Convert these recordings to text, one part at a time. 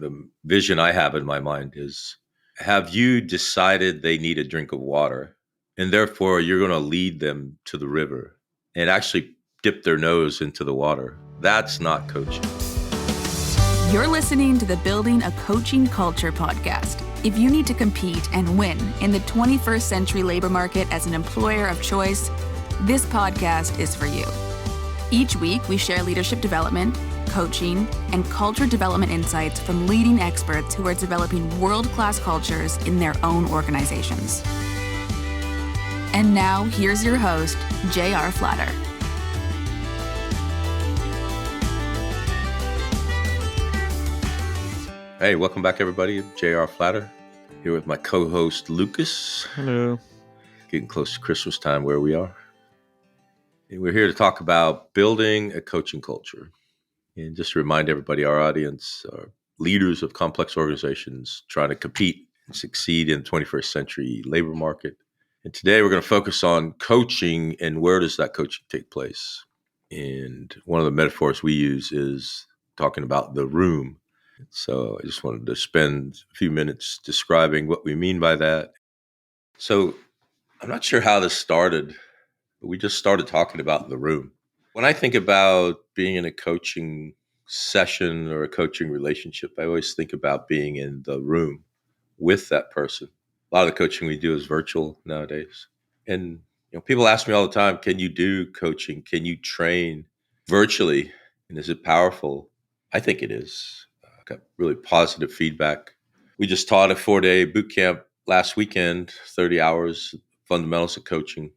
The vision I have in my mind is, have you decided they need a drink of water, and therefore you're going to lead them to the river and actually dip their nose into the water? That's not coaching. You're listening to the Building a Coaching Culture podcast. If you need to compete and win in the 21st century labor market as an employer of choice, this podcast is for you. Each week, we share leadership development, coaching, and culture development insights from leading experts who are developing world-class cultures in their own organizations. And now, here's your host, J.R. Flatter. Hey, welcome back, everybody. J.R. Flatter here with my co-host, Lucas. Hello. Getting close to Christmas time where we are. And we're here to talk about building a coaching culture. And just to remind everybody, our audience are leaders of complex organizations trying to compete and succeed in the 21st century labor market. And today we're going to focus on coaching and where does that coaching take place. And one of the metaphors we use is talking about the room. So I just wanted to spend a few minutes describing what we mean by that. So I'm not sure how this started, but we just started talking about the room. When I think about being in a coaching session or a coaching relationship, I always think about being in the room with that person. A lot of the coaching we do is virtual nowadays. And people ask me all the time, can you do coaching? Can you train virtually? And is it powerful? I think it is. Got really positive feedback. We just taught a 4-day boot camp last weekend, 30 hours, fundamentals of coaching,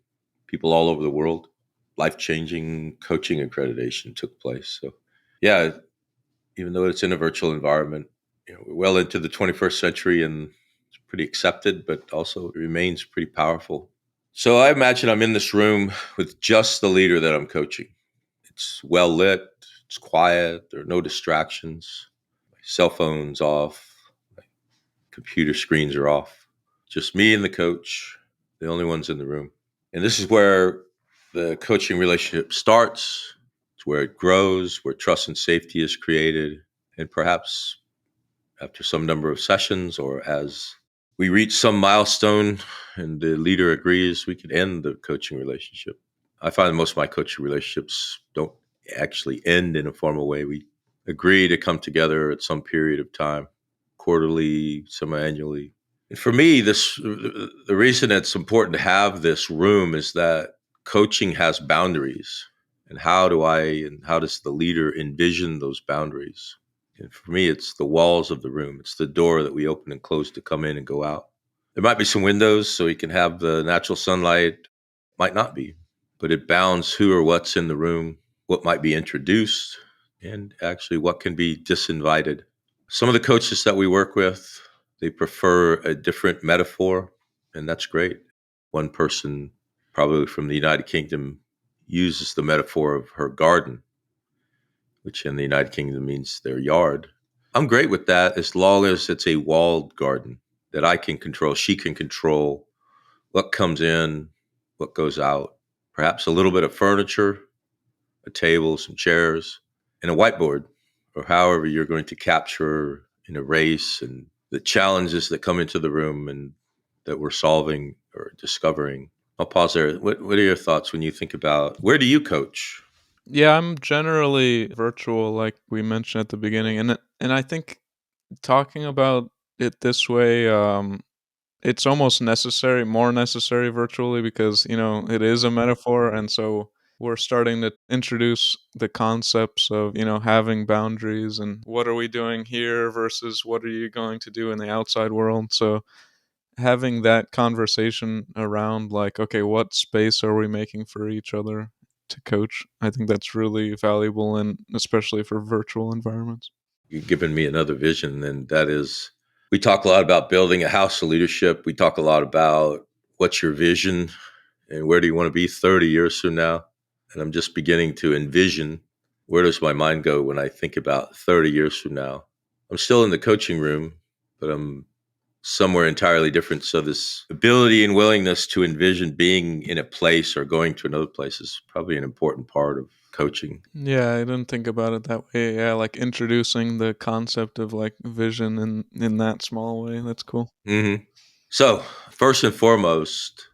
people all over the world. Life-changing coaching accreditation took place. So yeah, even though it's in a virtual environment, we're well into the 21st century and it's pretty accepted, but also it remains pretty powerful. So I imagine I'm in this room with just the leader that I'm coaching. It's well lit, it's quiet, there are no distractions. Cell phone's off, my computer screens are off. Just me and the coach, the only ones in the room. And this is where the coaching relationship starts. It's where it grows, where trust and safety is created. And perhaps after some number of sessions or as we reach some milestone and the leader agrees, we can end the coaching relationship. I find most of my coaching relationships don't actually end in a formal way. We agree to come together at some period of time, quarterly, semi-annually. And for me, the reason it's important to have this room is that coaching has boundaries. And how does the leader envision those boundaries? And for me, it's the walls of the room. It's the door that we open and close to come in and go out. There might be some windows so you can have the natural sunlight. Might not be, but it bounds who or what's in the room, what might be introduced, and actually what can be disinvited. Some of the coaches that we work with, they prefer a different metaphor, and that's great. One person, probably from the United Kingdom, uses the metaphor of her garden, which in the United Kingdom means their yard. I'm great with that as long as it's a walled garden that I can control. She can control what comes in, what goes out. Perhaps a little bit of furniture, a table, some chairs, and a whiteboard, or however you're going to capture and erase and the challenges that come into the room and that we're solving or discovering. I'll pause there. What are your thoughts when you think about where do you coach? Yeah, I'm generally virtual, like we mentioned at the beginning, and I think talking about it this way, it's almost more necessary virtually because it is a metaphor, and so we're starting to introduce the concepts of having boundaries and what are we doing here versus what are you going to do in the outside world. So having that conversation around like, okay, what space are we making for each other to coach? I think that's really valuable, and especially for virtual environments. You've given me another vision, and that is we talk a lot about building a house of leadership. We talk a lot about what's your vision and where do you want to be 30 years from now? And I'm just beginning to envision where does my mind go when I think about 30 years from now? I'm still in the coaching room, but I'm somewhere entirely different. So this ability and willingness to envision being in a place or going to another place is probably an important part of coaching. Yeah, I didn't think about it that way. Yeah, like introducing the concept of like vision in that small way. That's cool. Mm-hmm. So, first and foremost,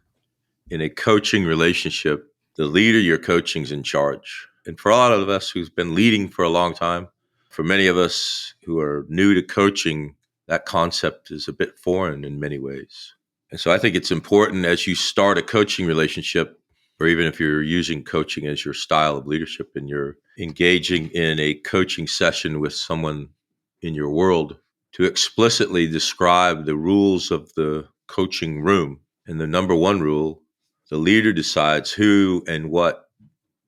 in a coaching relationship, the leader you're coaching is in charge. And for a lot of us who's been leading for a long time, for many of us who are new to coaching, that concept is a bit foreign in many ways. And so I think it's important as you start a coaching relationship, or even if you're using coaching as your style of leadership and you're engaging in a coaching session with someone in your world, to explicitly describe the rules of the coaching room. And the number one rule, the leader decides who and what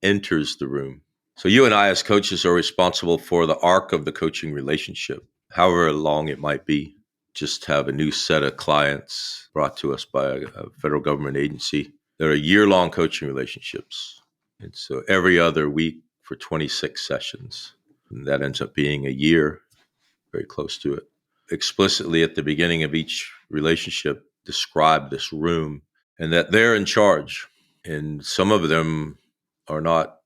enters the room. So you and I as coaches are responsible for the arc of the coaching relationship, however long it might be. Just have a new set of clients brought to us by a federal government agency. There are year-long coaching relationships. And so every other week for 26 sessions. And that ends up being a year, very close to it. Explicitly at the beginning of each relationship, describe this room and that they're in charge. And some of them are not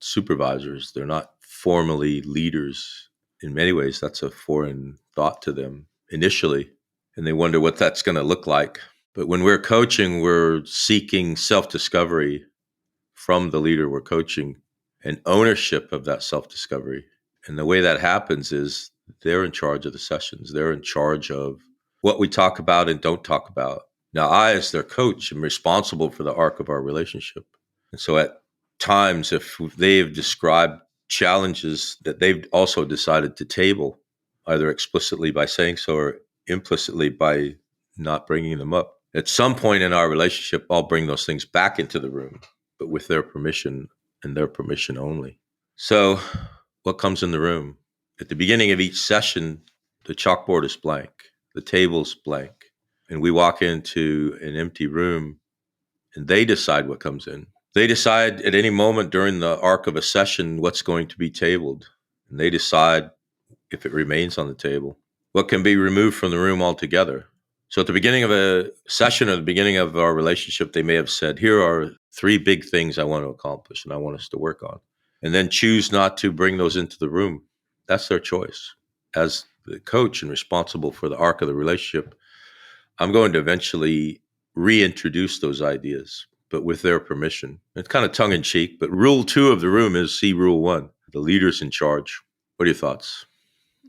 supervisors. They're not formally leaders. In many ways, that's a foreign thought to them initially. And they wonder what that's going to look like. But when we're coaching, we're seeking self-discovery from the leader we're coaching and ownership of that self-discovery. And the way that happens is they're in charge of the sessions. They're in charge of what we talk about and don't talk about. Now, I, as their coach, am responsible for the arc of our relationship. And so at times, if they've described challenges that they've also decided to table, either explicitly by saying so or implicitly by not bringing them up, at some point in our relationship, I'll bring those things back into the room, but with their permission and their permission only. So what comes in the room? At the beginning of each session, the chalkboard is blank, the table's blank, and we walk into an empty room and they decide what comes in. They decide at any moment during the arc of a session what's going to be tabled, and they decide if it remains on the table, what can be removed from the room altogether. So at the beginning of a session or the beginning of our relationship, they may have said, here are 3 big things I want to accomplish and I want us to work on, and then choose not to bring those into the room. That's their choice. As the coach and responsible for the arc of the relationship, I'm going to eventually reintroduce those ideas, but with their permission. It's kind of tongue in cheek, but rule 2 of the room is see rule 1. The leader's in charge. What are your thoughts?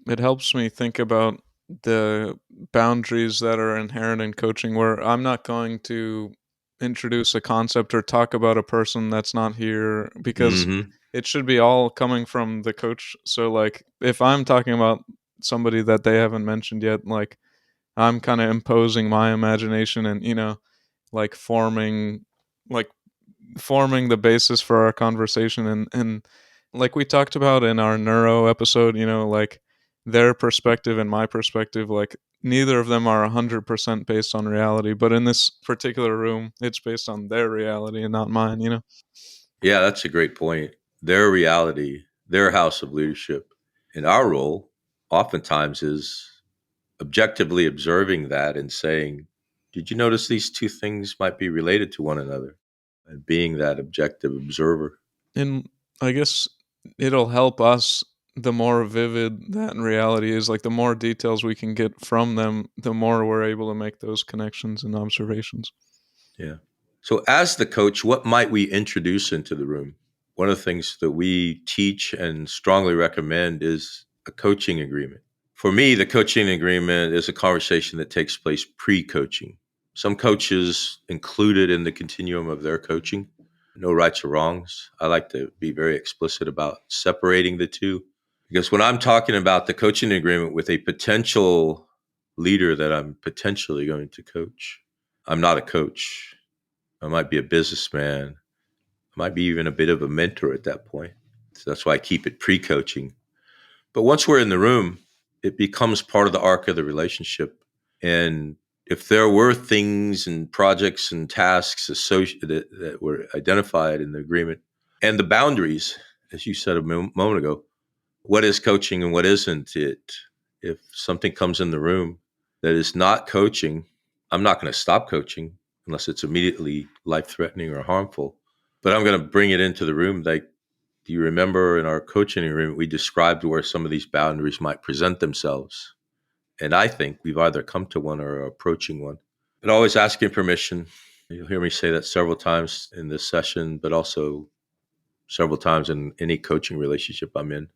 It helps me think about the boundaries that are inherent in coaching, where I'm not going to introduce a concept or talk about a person that's not here, because Mm-hmm. it should be all coming from the coach. So like if I'm talking about somebody that they haven't mentioned yet, like I'm kind of imposing my imagination and, like like forming the basis for our conversation, and like we talked about in our neuro episode, like their perspective and my perspective, like neither of them are 100% based on reality, but in this particular room it's based on their reality and not mine. Yeah, that's a great point. Their reality, their house of leadership. And our role oftentimes is objectively observing that and saying, did you notice these 2 things might be related to one another? And being that objective observer. And I guess it'll help us, the more vivid that reality is, like the more details we can get from them, the more we're able to make those connections and observations. Yeah. So as the coach, what might we introduce into the room? One of the things that we teach and strongly recommend is a coaching agreement. For me, the coaching agreement is a conversation that takes place pre-coaching. Some coaches include it in the continuum of their coaching. No rights or wrongs. I like to be very explicit about separating the two, because when I'm talking about the coaching agreement with a potential leader that I'm potentially going to coach, I'm not a coach. I might be a businessman. I might be even a bit of a mentor at that point. So that's why I keep it pre-coaching. But once we're in the room, it becomes part of the arc of the relationship. And if there were things and projects and tasks associated that were identified in the agreement and the boundaries, as you said a moment ago, what is coaching and what isn't it? If something comes in the room that is not coaching, I'm not going to stop coaching unless it's immediately life-threatening or harmful. But I'm going to bring it into the room like Do you remember in our coaching agreement, we described where some of these boundaries might present themselves? And I think we've either come to one or are approaching one. But always asking permission. You'll hear me say that several times in this session, but also several times in any coaching relationship I'm in.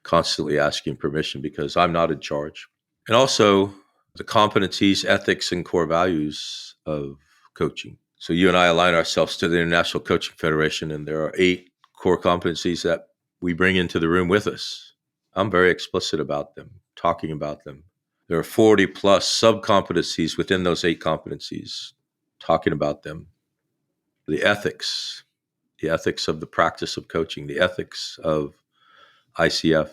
Constantly asking permission because I'm not in charge. And also the competencies, ethics, and core values of coaching. So you and I align ourselves to the International Coaching Federation, and there are 8 core competencies that we bring into the room with us. I'm very explicit about them, talking about them. There are 40 plus sub-competencies within those 8 competencies, talking about them. The ethics of the practice of coaching, the ethics of ICF.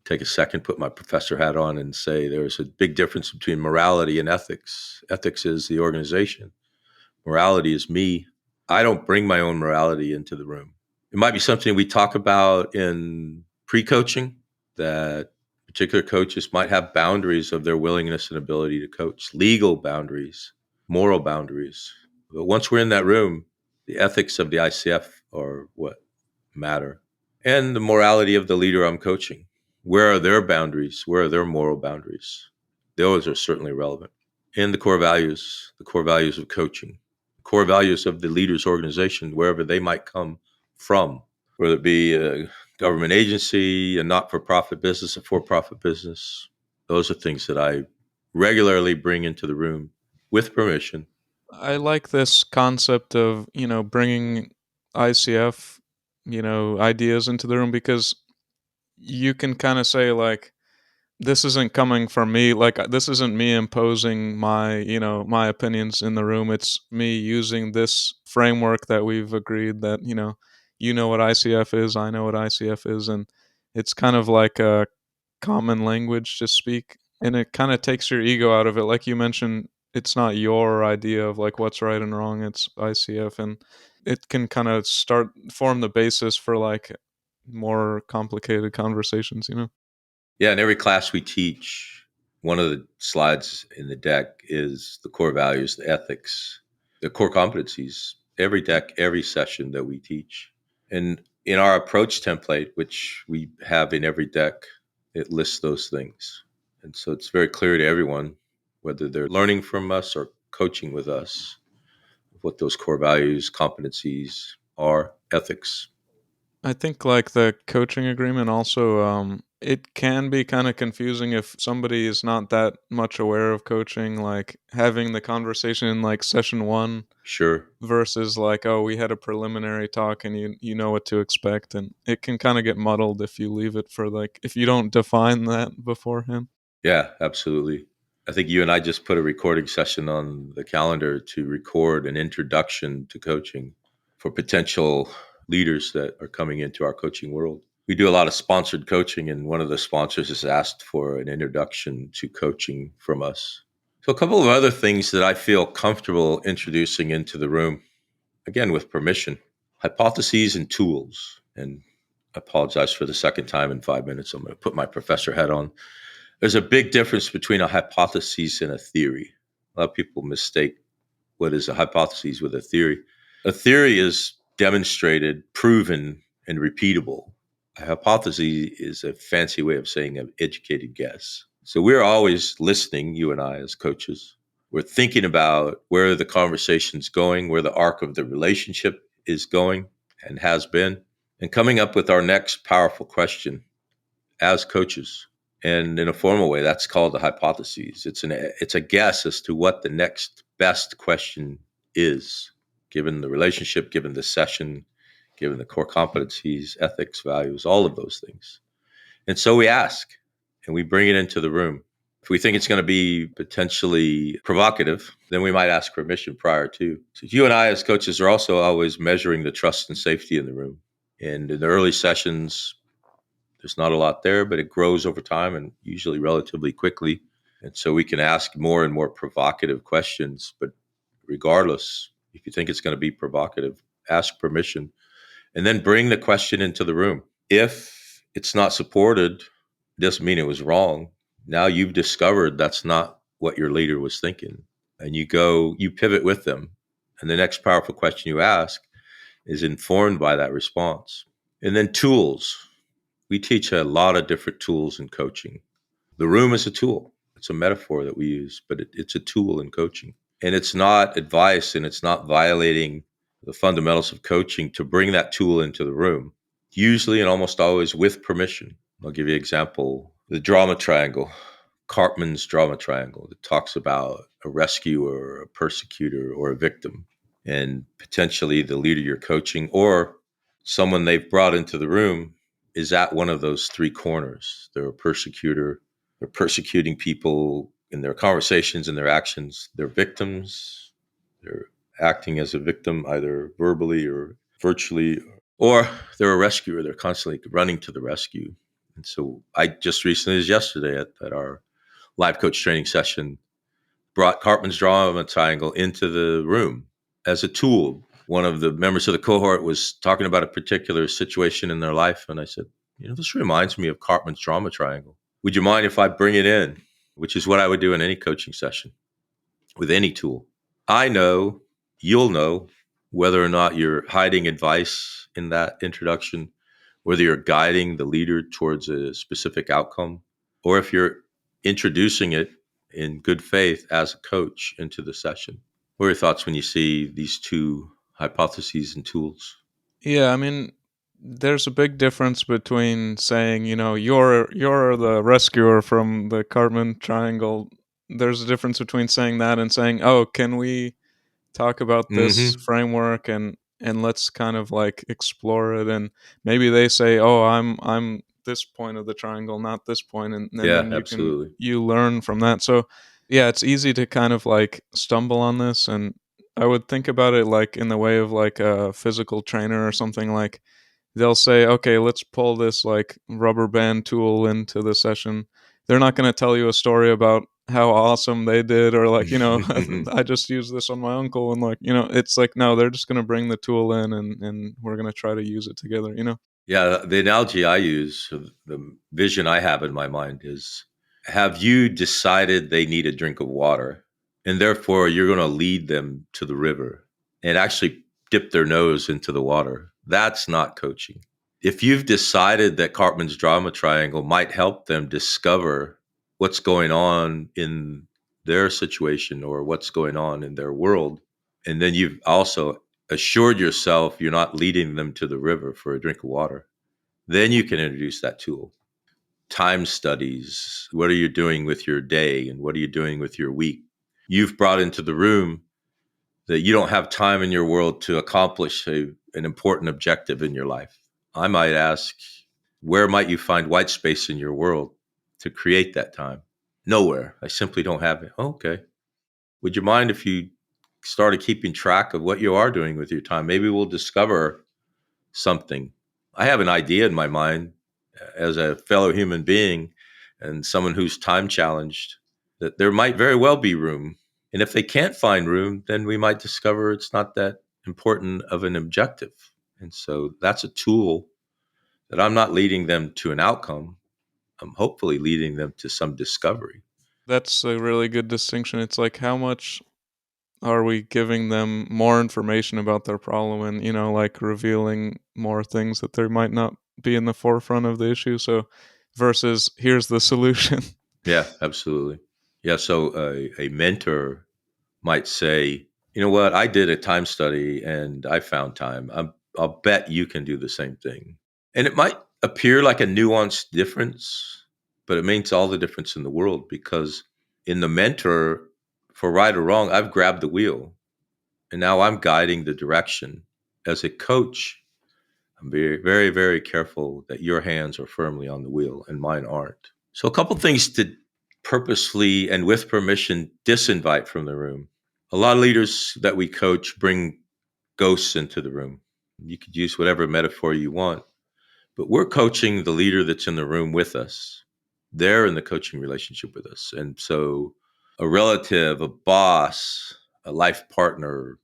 Take a second, put my professor hat on and say there's a big difference between morality and ethics. Ethics is the organization. Morality is me. I don't bring my own morality into the room. It might be something we talk about in pre-coaching, that particular coaches might have boundaries of their willingness and ability to coach, legal boundaries, moral boundaries. But once we're in that room, the ethics of the ICF are what matter. And the morality of the leader I'm coaching. Where are their boundaries? Where are their moral boundaries? Those are certainly relevant. And the core values of coaching, core values of the leader's organization, wherever they might come from, whether it be a government agency, a not-for-profit business, a for-profit business. Those are things that I regularly bring into the room with permission. I like this concept of, bringing ICF, ideas into the room, because you can kind of say, like, this isn't coming from me. Like, this isn't me imposing my opinions in the room. It's me using this framework that we've agreed that, you know what ICF is, I know what ICF is. And it's kind of like a common language to speak. And it kind of takes your ego out of it. Like you mentioned, it's not your idea of like what's right and wrong. It's ICF. And it can kind of form the basis for like more complicated conversations, Yeah, in every class we teach, one of the slides in the deck is the core values, the ethics, the core competencies, every deck, every session that we teach. And in our approach template, which we have in every deck, it lists those things. And so it's very clear to everyone, whether they're learning from us or coaching with us, what those core values, competencies are, ethics. I think like the coaching agreement also, it can be kind of confusing if somebody is not that much aware of coaching, like having the conversation in like session 1 Sure. versus like, oh, we had a preliminary talk and you know what to expect. And it can kind of get muddled if you leave it for like, if you don't define that beforehand. Yeah, absolutely. I think you and I just put a recording session on the calendar to record an introduction to coaching for potential leaders that are coming into our coaching world. We do a lot of sponsored coaching, and one of the sponsors has asked for an introduction to coaching from us. So a couple of other things that I feel comfortable introducing into the room, again, with permission: hypotheses and tools. And I apologize for the second time in 5 minutes. I'm going to put my professor hat on. There's a big difference between a hypothesis and a theory. A lot of people mistake what is a hypothesis with a theory. A theory is demonstrated, proven, and repeatable. A hypothesis is a fancy way of saying an educated guess. So we're always listening, you and I as coaches. We're thinking about where the conversation's going, where the arc of the relationship is going and has been, and coming up with our next powerful question as coaches. And in a formal way, that's called a hypothesis. It's a guess as to what the next best question is, given the relationship, given the session, given the core competencies, ethics, values, all of those things. And so we ask, and we bring it into the room. If we think it's going to be potentially provocative, then we might ask permission prior to. So you and I as coaches are also always measuring the trust and safety in the room. And in the early sessions, there's not a lot there, but it grows over time and usually relatively quickly. And so we can ask more and more provocative questions. But regardless, if you think it's going to be provocative, ask permission and then bring the question into the room. If it's not supported, it doesn't mean it was wrong. Now you've discovered that's not what your leader was thinking. And you pivot with them. And the next powerful question you ask is informed by that response. And then tools. We teach a lot of different tools in coaching. The room is a tool. It's a metaphor that we use, but it's a tool in coaching. And it's not advice, and it's not violating the fundamentals of coaching to bring that tool into the room, usually and almost always with permission. I'll give you an example. The drama triangle, Cartman's drama triangle, that talks about a rescuer, a persecutor, or a victim, and potentially the leader you're coaching or someone they've brought into the room is at one of those three corners. They're a persecutor, they're persecuting people in their conversations and their actions. They're victims, they're acting as a victim either verbally or virtually, or they're a rescuer. They're constantly running to the rescue. And so I just recently, as yesterday at our live coach training session, brought Cartman's drama triangle into the room as a tool. One of the members of the cohort was talking about a particular situation in their life. And I said, this reminds me of Cartman's drama triangle. Would you mind if I bring it in? Which is what I would do in any coaching session with any tool. I know, you'll know whether or not you're hiding advice in that introduction, whether you're guiding the leader towards a specific outcome, or if you're introducing it in good faith as a coach into the session. What are your thoughts when you see these two hypotheses and tools? Yeah, I mean, there's a big difference between saying, you're the rescuer from the Cartman triangle. There's a difference between saying that and saying, oh, can we talk about this Mm-hmm. framework and let's kind of like explore it. And maybe they say, oh, I'm this point of the triangle, not this point, and Yeah, then absolutely. you learn from that. So yeah, it's easy to kind of like stumble on this. And I would think about it like in the way of like a physical trainer or something. Like they'll say, okay, let's pull this like rubber band tool into the session. They're not going to tell you a story about how awesome they did, or like, I just used this on my uncle, and like, it's like, no, they're just going to bring the tool in, and we're going to try to use it together. Yeah, the analogy I use, the vision I have in my mind is, have you decided they need a drink of water, and therefore you're going to lead them to the river and actually dip their nose into the water? That's not coaching. If you've decided that Cartman's drama triangle might help them discover what's going on in their situation or what's going on in their world, and then you've also assured yourself you're not leading them to the river for a drink of water, then you can introduce that tool. Time studies. What are you doing with your day and what are you doing with your week? You've brought into the room that you don't have time in your world to accomplish an important objective in your life. I might ask, where might you find white space in your world to create that time? Nowhere. I simply don't have it. Okay. Would you mind if you started keeping track of what you are doing with your time? Maybe we'll discover something. I have an idea in my mind as a fellow human being and someone who's time challenged that there might very well be room. And if they can't find room, then we might discover it's not that important of an objective. And so that's a tool that I'm not leading them to an outcome. I'm hopefully leading them to some discovery. That's a really good distinction. It's like, how much are we giving them more information about their problem, and like revealing more things that there might not be in the forefront of the issue, so versus here's the solution. Yeah, absolutely. Yeah. So a mentor might say, you know what, I did a time study and I found time. I'll bet you can do the same thing. And it might appear like a nuanced difference, but it makes all the difference in the world, because in the mentor, for right or wrong, I've grabbed the wheel and now I'm guiding the direction. As a coach, I'm very, very, very careful that your hands are firmly on the wheel and mine aren't. So a couple things to purposely and with permission disinvite from the room. A lot of leaders that we coach bring ghosts into the room. You could use whatever metaphor you want, but we're coaching the leader that's in the room with us. They're in the coaching relationship with us. And so a relative, a boss, a life partner,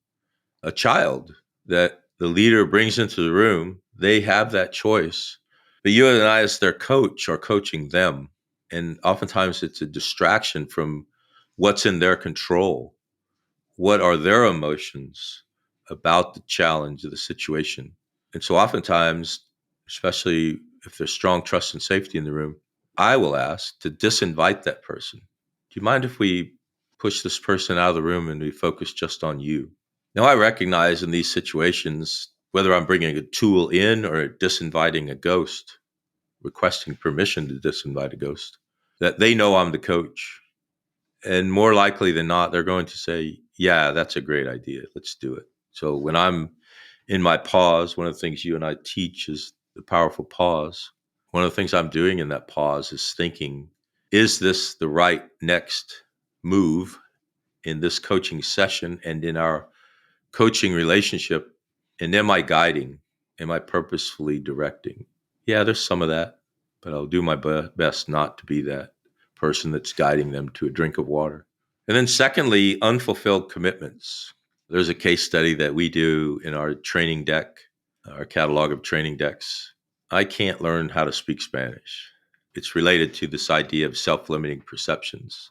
a child that the leader brings into the room, they have that choice. But you and I, as their coach, are coaching them. And oftentimes it's a distraction from what's in their control. What are their emotions about the challenge of the situation? And so oftentimes, especially if there's strong trust and safety in the room, I will ask to disinvite that person. Do you mind if we push this person out of the room and we focus just on you? Now, I recognize in these situations, whether I'm bringing a tool in or disinviting a ghost, requesting permission to disinvite a ghost, that they know I'm the coach. And more likely than not, they're going to say, yeah, that's a great idea. Let's do it. So when I'm in my pause, one of the things you and I teach is the powerful pause. One of the things I'm doing in that pause is thinking, is this the right next move in this coaching session and in our coaching relationship? And am I guiding? Am I purposefully directing? Yeah, there's some of that, but I'll do my best not to be that person that's guiding them to a drink of water. And then secondly, unfulfilled commitments. There's a case study that we do in our training deck, our catalog of training decks. I can't learn how to speak Spanish. It's related to this idea of self-limiting perceptions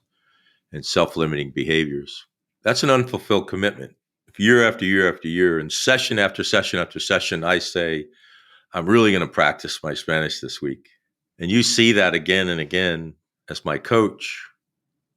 and self-limiting behaviors. That's an unfulfilled commitment. If year after year after year and session after session after session, I say, I'm really going to practice my Spanish this week. And you see that again and again as my coach,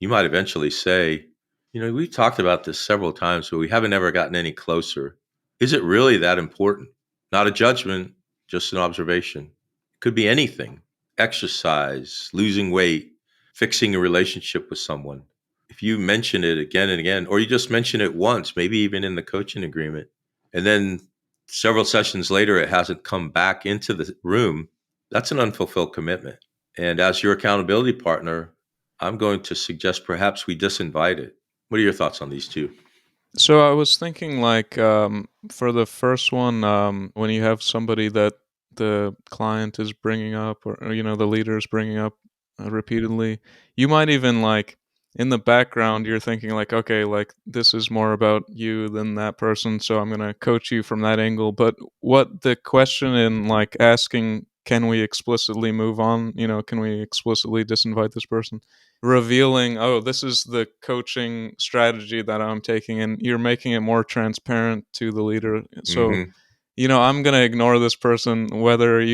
you might eventually say, we've talked about this several times, but we haven't ever gotten any closer. Is it really that important? Not a judgment, just an observation. It could be anything. Exercise, losing weight, fixing a relationship with someone. If you mention it again and again, or you just mention it once, maybe even in the coaching agreement, and then several sessions later, it hasn't come back into the room, that's an unfulfilled commitment. And as your accountability partner, I'm going to suggest perhaps we disinvite it. What are your thoughts on these two? So I was thinking, like, for the first one, when you have somebody that the client is bringing up, or the leader is bringing up repeatedly, you might even, like, in the background, you're thinking like, okay, like, this is more about you than that person, so I'm gonna coach you from that angle. But what the question in, like, asking, can we explicitly move on? Can we explicitly disinvite this person? Revealing, oh, this is the coaching strategy that I'm taking, and you're making it more transparent to the leader. So, I'm going to ignore this person, whether,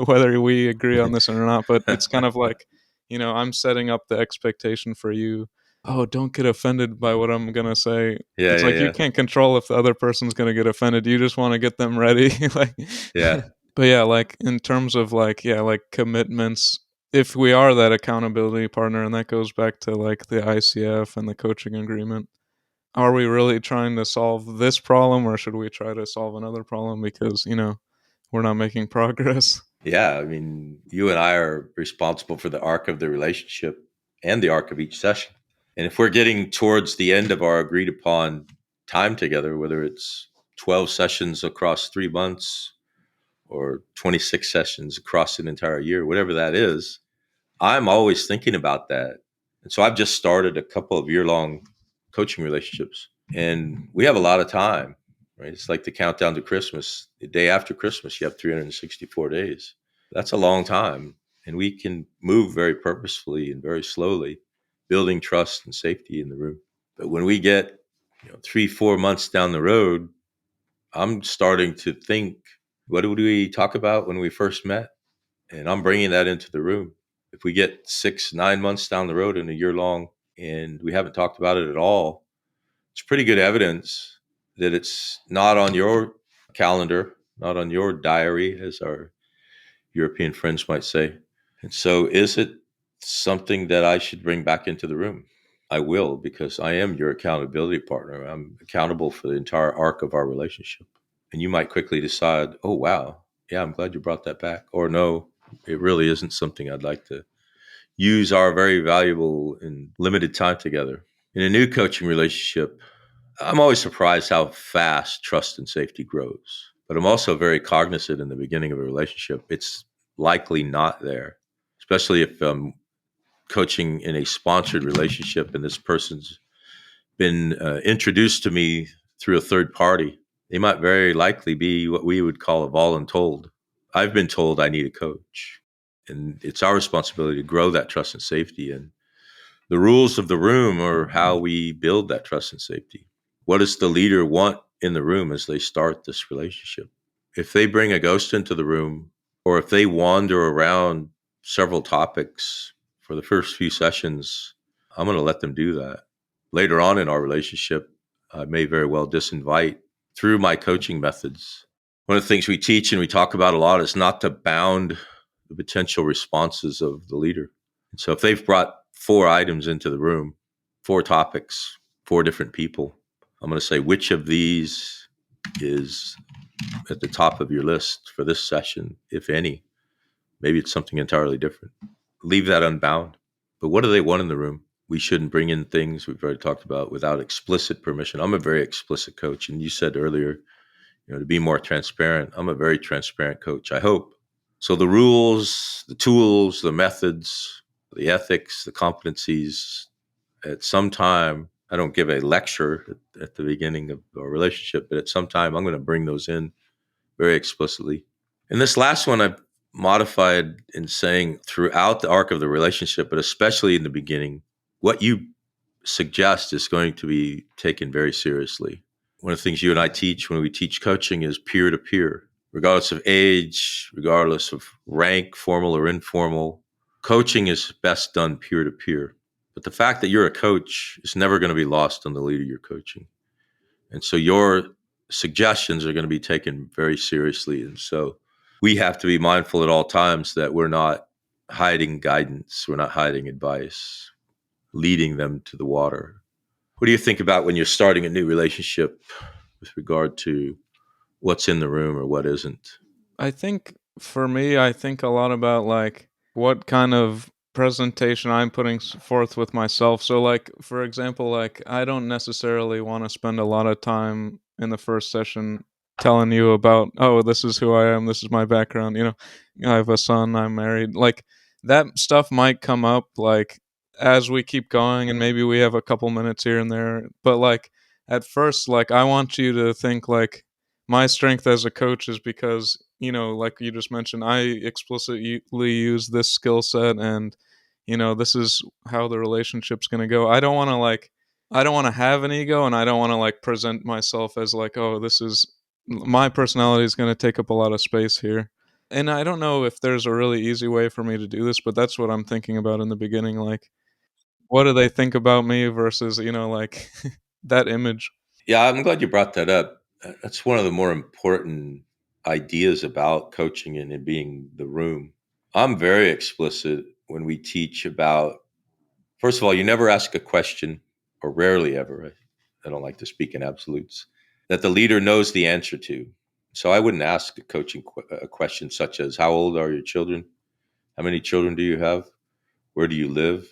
whether we agree on this or not, but it's kind of like, I'm setting up the expectation for you. Oh, don't get offended by what I'm going to say. Yeah, It's like, you yeah. can't control if the other person's going to get offended. You just want to get them ready. Like, Yeah. But yeah, like, in terms of, like, like, commitments, if we are that accountability partner, and that goes back to, like, the ICF and the coaching agreement, are we really trying to solve this problem, or should we try to solve another problem because, we're not making progress? Yeah, I mean, you and I are responsible for the arc of the relationship and the arc of each session. And if we're getting towards the end of our agreed upon time together, whether it's 12 sessions across 3 months or 26 sessions across an entire year, whatever that is, I'm always thinking about that. And so I've just started a couple of year-long coaching relationships, and we have a lot of time, right? It's like the countdown to Christmas. The day after Christmas, you have 364 days. That's a long time, and we can move very purposefully and very slowly, building trust and safety in the room. But when we get 3-4 months down the road, I'm starting to think, what did we talk about when we first met? And I'm bringing that into the room. If we get 6-9 months down the road and a year long and we haven't talked about it at all, it's pretty good evidence that it's not on your calendar, not on your diary, as our European friends might say. And so is it something that I should bring back into the room? I will, because I am your accountability partner. I'm accountable for the entire arc of our relationship. And you might quickly decide, oh, wow, yeah, I'm glad you brought that back. Or no, it really isn't something I'd like to use our very valuable and limited time together. In a new coaching relationship, I'm always surprised how fast trust and safety grows. But I'm also very cognizant in the beginning of a relationship, it's likely not there, especially if I'm coaching in a sponsored relationship and this person's been introduced to me through a third party. They might very likely be what we would call a voluntold. I've been told I need a coach, and it's our responsibility to grow that trust and safety. And the rules of the room are how we build that trust and safety. What does the leader want in the room as they start this relationship? If they bring a ghost into the room, or if they wander around several topics for the first few sessions, I'm going to let them do that. Later on in our relationship, I may very well disinvite through my coaching methods. One of the things we teach and we talk about a lot is not to bound the potential responses of the leader. And so if they've brought 4 items into the room, 4 topics, 4 different people, I'm going to say, which of these is at the top of your list for this session, if any? Maybe it's something entirely different. Leave that unbound. But what do they want in the room? We shouldn't bring in things we've already talked about without explicit permission. I'm a very explicit coach. And you said earlier, to be more transparent, I'm a very transparent coach, I hope. So the rules, the tools, the methods, the ethics, the competencies, at some time, I don't give a lecture at the beginning of our relationship, but at some time I'm going to bring those in very explicitly. And this last one I've modified in saying throughout the arc of the relationship, but especially in the beginning, what you suggest is going to be taken very seriously. One of the things you and I teach when we teach coaching is peer to peer, regardless of age, regardless of rank, formal or informal. Coaching is best done peer to peer. But the fact that you're a coach is never going to be lost on the leader you're coaching. And so your suggestions are going to be taken very seriously. And so we have to be mindful at all times that we're not hiding guidance, we're not hiding advice, leading them to the water. What do you think about when you're starting a new relationship with regard to what's in the room or what isn't? I think for me, I think a lot about like what kind of presentation I'm putting forth with myself. So, like, for example, like, I don't necessarily want to spend a lot of time in the first session telling you about, oh, this is who I am, this is my background. I have a son, I'm married. Like, that stuff might come up, like, as we keep going, and maybe we have a couple minutes here and there. But, like, at first, like, I want you to think, like, my strength as a coach is because, like you just mentioned, I explicitly use this skill set, and this is how the relationship's going to go. I don't want to have an ego, and I don't want to like present myself as like, oh, this is my personality is going to take up a lot of space here. And I don't know if there's a really easy way for me to do this, but that's what I'm thinking about in the beginning. Like, what do they think about me versus, like that image? Yeah, I'm glad you brought that up. That's one of the more important ideas about coaching and it being the room. I'm very explicit when we teach about, first of all, you never ask a question, or rarely ever. I don't like to speak in absolutes, that the leader knows the answer to. So I wouldn't ask a coaching a question such as, how old are your children? How many children do you have? Where do you live?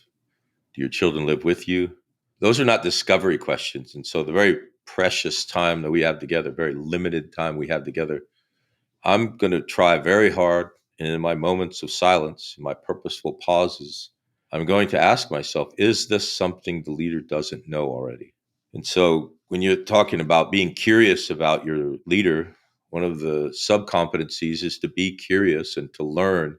Do your children live with you? Those are not discovery questions. And so the very precious time that we have together, very limited time we have together, I'm going to try very hard. And in my moments of silence, in my purposeful pauses, I'm going to ask myself, is this something the leader doesn't know already? And so when you're talking about being curious about your leader, one of the sub-competencies is to be curious and to learn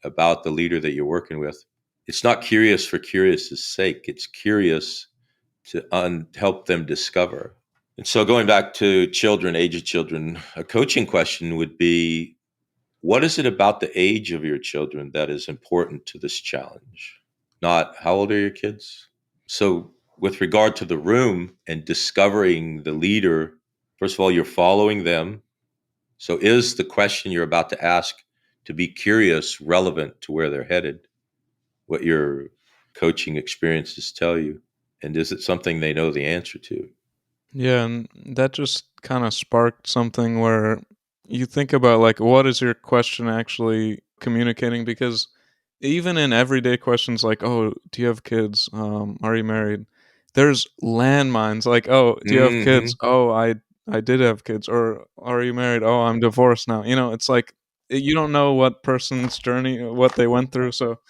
about the leader that you're working with. It's not curious for curious's sake. It's curious to help them discover. And so going back to children, age of children, a coaching question would be, what is it about the age of your children that is important to this challenge? Not how old are your kids? So with regard to the room and discovering the leader, first of all, you're following them. So is the question you're about to ask to be curious relevant to where they're headed? What your coaching experiences tell you? And is it something they know the answer to? Yeah, and that just kind of sparked something where you think about like what is your question actually communicating? Because even in everyday questions like, "Oh, do you have kids? Are you married?" There's landmines like, "Oh, do you have kids? Mm-hmm. Oh, I did have kids." Or, "Are you married? Oh, I'm divorced now." It's like you don't know what person's journey, what they went through. So,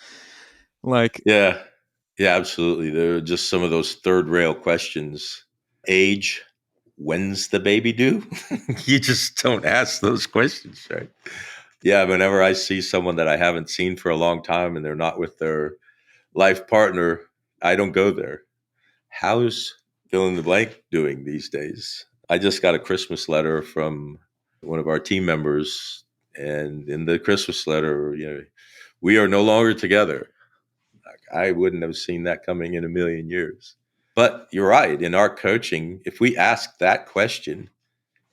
like, Yeah. Yeah, absolutely. There are just some of those third rail questions. Age, when's the baby due? You just don't ask those questions, right? Yeah, whenever I see someone that I haven't seen for a long time and they're not with their life partner, I don't go there. How's fill in the blank doing these days? I just got a Christmas letter from one of our team members, And in the Christmas letter, we are no longer together. I wouldn't have seen that coming in a million years. But you're right. In our coaching, if we ask that question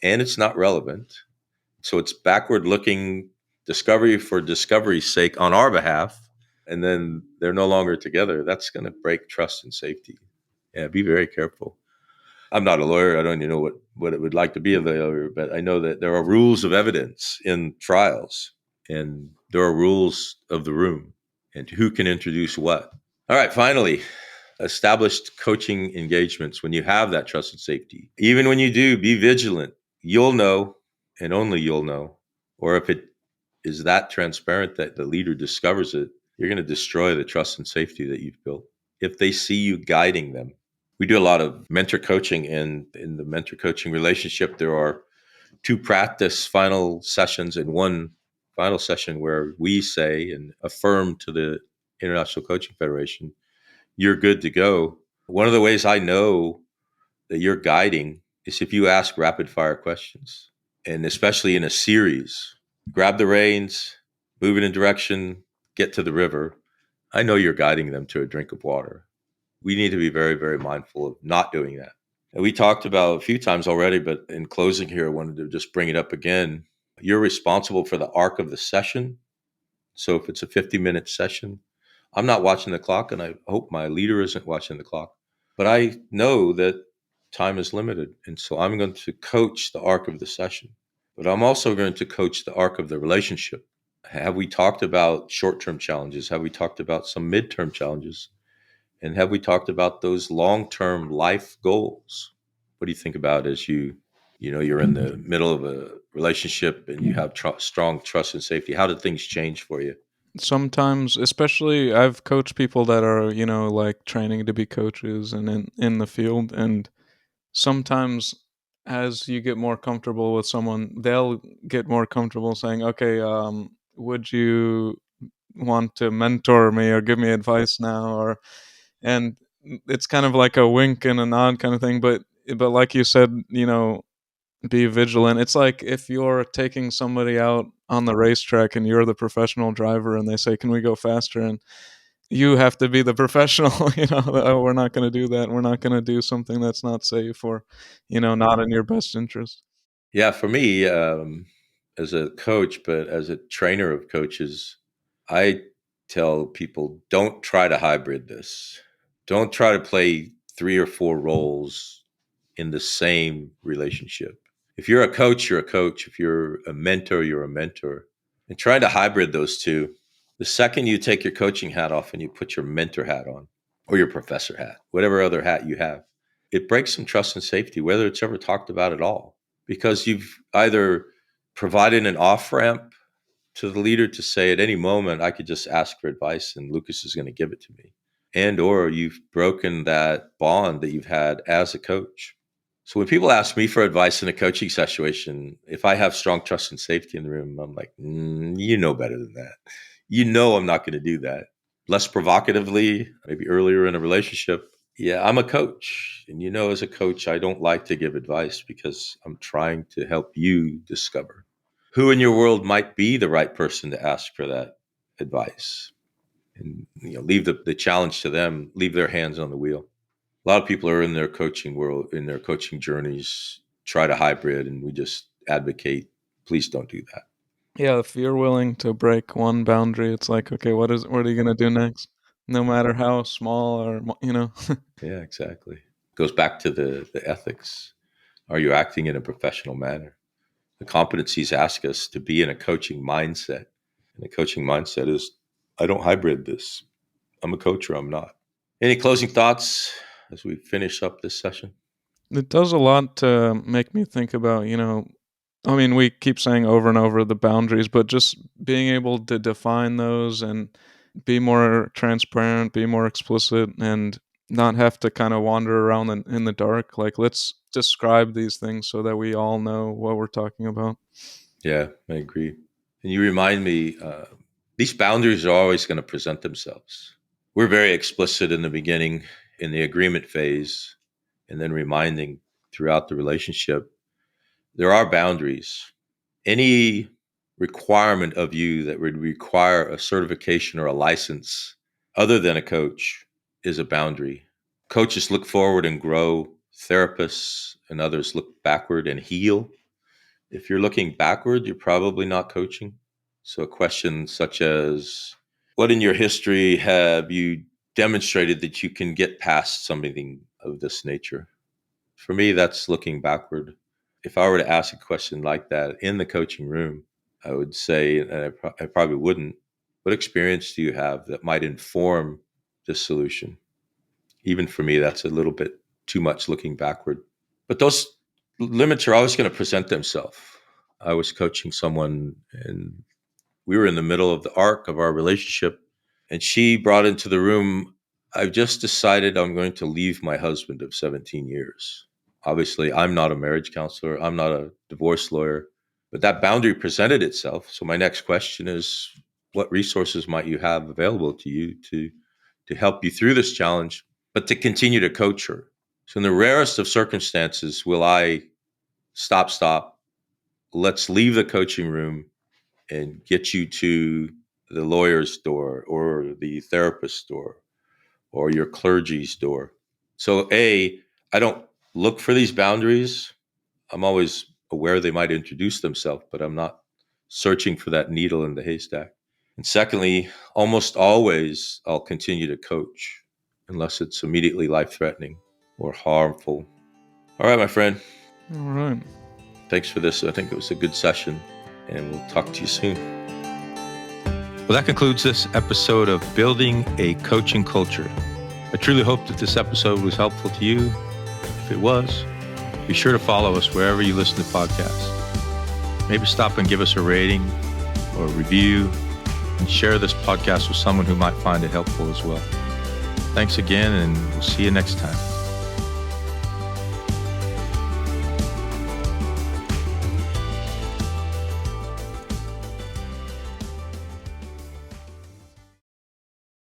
and it's not relevant, so it's backward looking discovery for discovery's sake on our behalf, and then they're no longer together, that's going to break trust and safety. Yeah, be very careful. I'm not a lawyer. I don't even know what it would like to be a lawyer, but I know that there are rules of evidence in trials, and there are rules of the room and who can introduce what. All right, finally, established coaching engagements. When you have that trust and safety, even when you do, be vigilant. You'll know, and only you'll know. Or if it is that transparent that the leader discovers it, you're going to destroy the trust and safety that you've built. If they see you guiding them, we do a lot of mentor coaching, and in the mentor coaching relationship, there are 2 practice final sessions and 1 final session where we say and affirm to the International Coaching Federation, you're good to go. One of the ways I know that you're guiding is if you ask rapid fire questions, and especially in a series, grab the reins, move in a direction, get to the river. I know you're guiding them to a drink of water. We need to be very, very mindful of not doing that. And we talked about a few times already, but in closing here, I wanted to just bring it up again. You're responsible for the arc of the session. So if it's a 50-minute session, I'm not watching the clock, and I hope my leader isn't watching the clock. But I know that time is limited, and so I'm going to coach the arc of the session. But I'm also going to coach the arc of the relationship. Have we talked about short-term challenges? Have we talked about some midterm challenges? And have we talked about those long-term life goals? What do you think about as you're in the middle of a relationship and you have strong trust and safety? How did things change for you? Sometimes, especially I've coached people that are, like training to be coaches and in the field, and sometimes as you get more comfortable with someone, they'll get more comfortable saying, "Okay, would you want to mentor me or give me advice now?" Or and it's kind of like a wink and a nod kind of thing, but like you said, be vigilant. It's like if you're taking somebody out on the racetrack and you're the professional driver and they say, "Can we go faster?" and you have to be the professional, "Oh, we're not going to do that. We're not going to do something that's not safe or, not in your best interest." Yeah, for me, as a coach, but as a trainer of coaches, I tell people don't try to hybrid this. Don't try to play 3 or 4 roles in the same relationship. If you're a coach, you're a coach. If you're a mentor, you're a mentor. And trying to hybrid those two, the second you take your coaching hat off and you put your mentor hat on or your professor hat, whatever other hat you have, it breaks some trust and safety, whether it's ever talked about at all, because you've either provided an off ramp to the leader to say at any moment, I could just ask for advice and Lucas is going to give it to me. And or you've broken that bond that you've had as a coach. So when people ask me for advice in a coaching situation, if I have strong trust and safety in the room, I'm like, you know better than that. I'm not going to do that. Less provocatively, maybe earlier in a relationship. Yeah, I'm a coach. And as a coach, I don't like to give advice because I'm trying to help you discover who in your world might be the right person to ask for that advice. And leave the challenge to them, leave their hands on the wheel. A lot of people are in their coaching world, in their coaching journeys, try to hybrid, and we just advocate, please don't do that. Yeah, if you're willing to break one boundary, it's like, okay, what are you going to do next? No matter how small or. Yeah, exactly. Goes back to the ethics. Are you acting in a professional manner? The competencies ask us to be in a coaching mindset. And the coaching mindset is, I don't hybrid this. I'm a coach or I'm not. Any closing thoughts as we finish up this session? It does a lot to make me think about, I mean, we keep saying over and over the boundaries, but just being able to define those and be more transparent, be more explicit, and not have to kind of wander around in the dark. Like, let's describe these things so that we all know what we're talking about. Yeah, I agree. And you remind me, these boundaries are always going to present themselves. We're very explicit in the beginning, in the agreement phase, and then reminding throughout the relationship, there are boundaries. Any requirement of you that would require a certification or a license other than a coach is a boundary. Coaches look forward and grow. Therapists and others look backward and heal. If you're looking backward, you're probably not coaching. So a question such as, what in your history have you demonstrated that you can get past something of this nature? For me, that's looking backward. If I were to ask a question like that in the coaching room, I would say, and I probably wouldn't, what experience do you have that might inform this solution? Even for me, that's a little bit too much looking backward. But those limits are always going to present themselves. I was coaching someone and we were in the middle of the arc of our relationship, and she brought into the room, I've just decided I'm going to leave my husband of 17 years. Obviously, I'm not a marriage counselor. I'm not a divorce lawyer, but that boundary presented itself. So my next question is, what resources might you have available to you to help you through this challenge, but to continue to coach her? So in the rarest of circumstances, will I stop, let's leave the coaching room and get you to the lawyer's door or the therapist's door or your clergy's door. So I don't look for these boundaries. I'm always aware they might introduce themselves, but I'm not searching for that needle in the haystack. And secondly, almost always I'll continue to coach unless it's immediately life-threatening or harmful. All right, my friend. All right. Thanks for this. I think it was a good session, and we'll talk to you soon. Well, that concludes this episode of Building a Coaching Culture. I truly hope that this episode was helpful to you. If it was, be sure to follow us wherever you listen to podcasts. Maybe stop and give us a rating or a review, and share this podcast with someone who might find it helpful as well. Thanks again, and we'll see you next time.